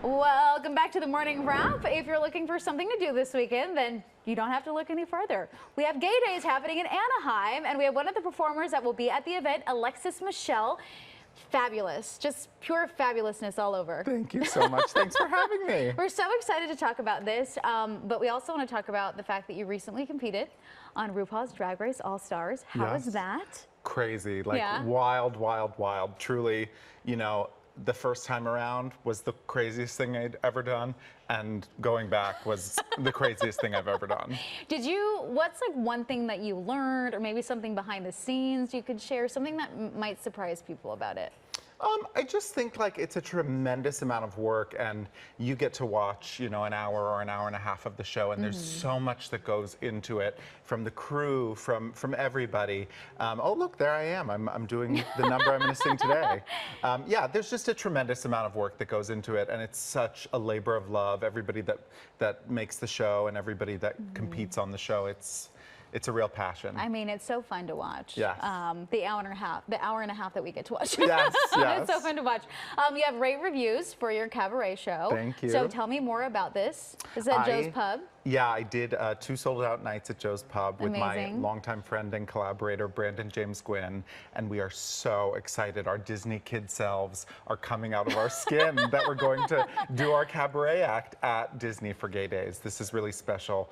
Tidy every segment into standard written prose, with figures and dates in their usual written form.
Welcome back to the morning wrap. If you're looking for something to do this weekend, then you don't have to look any further. We have Gay Days happening in Anaheim, and we have one of the performers that will be at the event, Alexis Michelle. Fabulous, just pure fabulousness all over. Thank you so much. Thanks for having me. We're so excited to talk about this, but we also want to talk about the fact that you recently competed on RuPaul's Drag Race All Stars. How was that? Crazy, like wild, wild, wild. Truly, you know, the first time around was the craziest thing I'd ever done, and going back was the craziest thing I've ever done. What's like one thing that you learned, or maybe something behind the scenes you could share, something that might surprise people about it? I just think like it's a tremendous amount of work, and you get to watch, you know, an hour or an hour and a half of the show, and there's so much that goes into it, from the crew, from everybody. Oh, look, there I am. I'm doing the number I'm going to sing today. Yeah, there's just a tremendous amount of work that goes into it, and it's such a labor of love. Everybody that makes the show and everybody that competes on the show, it's a real passion. I mean, it's so fun to watch. Yes. The hour and a half that we get to watch. Yes, yes. It's so fun to watch. You have rave reviews for your cabaret show. Thank you. So tell me more about this. Is that Joe's Pub? Yeah, I did 2 sold-out nights at Joe's Pub with Amazing. my longtime friend and collaborator, Brandon James Gwynn, and we are so excited. Our Disney kid selves are coming out of our skin that we're going to do our cabaret act at Disney for Gay Days. This is really special.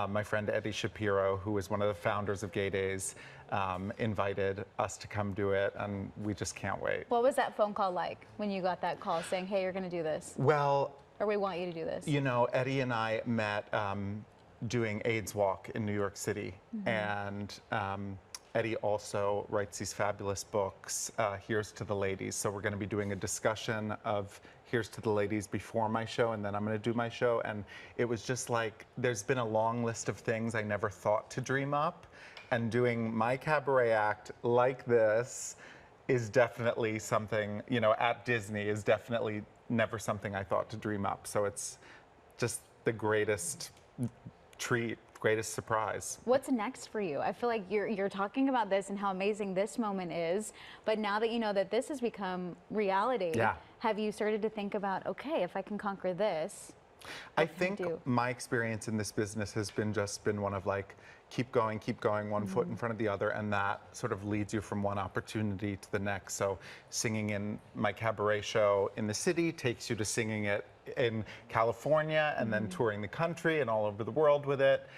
My friend Eddie Shapiro, who is one of the founders of Gay Days, invited us to come do it, and we just can't wait. What was that phone call like when you got that call saying, hey, you're going to do this? Well, or we want you to do this? You know, Eddie and I met doing AIDS Walk in New York City, and Eddie also writes these fabulous books, Here's to the Ladies. So we're going to be doing a discussion of Here's to the Ladies before my show, and then I'm going to do my show. And it was just like, there's been a long list of things I never thought to dream up, and doing my cabaret act like this is definitely something, you know, at Disney is definitely never something I thought to dream up. So it's just the greatest treat, greatest surprise. What's next for you? I feel like you're talking about this and how amazing this moment is, but now that you know that this has become reality, have you started to think about, okay, if I can conquer this, I think my experience in this business has been one of like, keep going, one foot in front of the other, and that sort of leads you from one opportunity to the next. So singing in my cabaret show in the city takes you to singing it in California, and then touring the country and all over the world with it.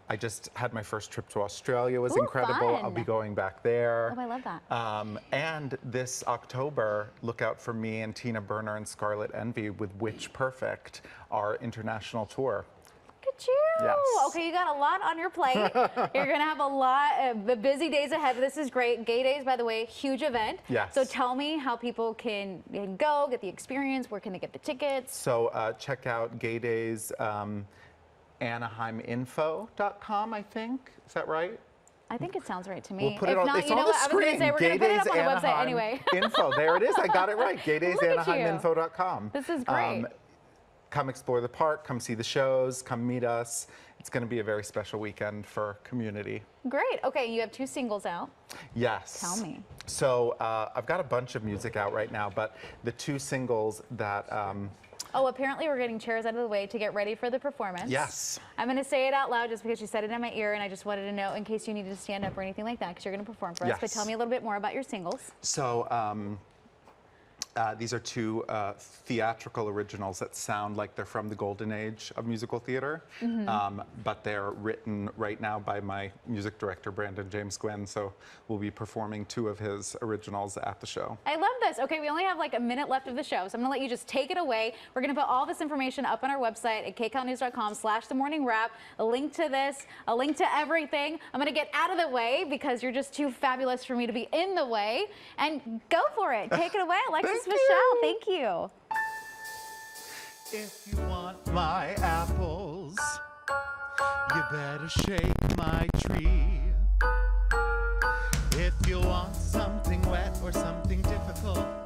I just had my first trip to Australia. It was incredible. Fun. I'll be going back there. Oh, I love that. And this October, look out for me and Tina Burner and Scarlet Envy with Witch Perfect, our international tour. Look at you. Yes. Okay, you got a lot on your plate. You're going to have a lot of busy days ahead. This is great. Gay Days, by the way, huge event. Yes. So tell me how people can go, get the experience. Where can they get the tickets? So check out Gay Days. AnaheimInfo.com, I think. Is that right? I think it sounds right to me. We'll put it on, not, it's you know on the what? screen. I was going to say, we're going to put it up on the website anyway. Info. There it is. I got it right. GayDaysAnaheimInfo.com. This is great. Come explore the park. Come see the shows. Come meet us. It's going to be a very special weekend for community. Great. Okay, you have 2 singles out. Yes. Tell me. So I've got a bunch of music out right now, but the 2 singles that... Oh, apparently we're getting chairs out of the way to get ready for the performance. Yes. I'm going to say it out loud just because you said it in my ear, and I just wanted to know in case you needed to stand up or anything like that, because you're going to perform for us. But tell me a little bit more about your singles. So these are 2 theatrical originals that sound like they're from the golden age of musical theater, but they're written right now by my music director, Brandon James Gwynn, so we'll be performing 2 of his originals at the show. I love this. Okay, we only have like a minute left of the show, so I'm going to let you just take it away. We're going to put all this information up on our website at kcalnews.com/themorningwrap, a link to this, a link to everything. I'm going to get out of the way because you're just too fabulous for me to be in the way, and go for it. Take it away, Alexis Michelle. Thank you. If you want my apples, you better shake my tree. If you want something wet or something difficult,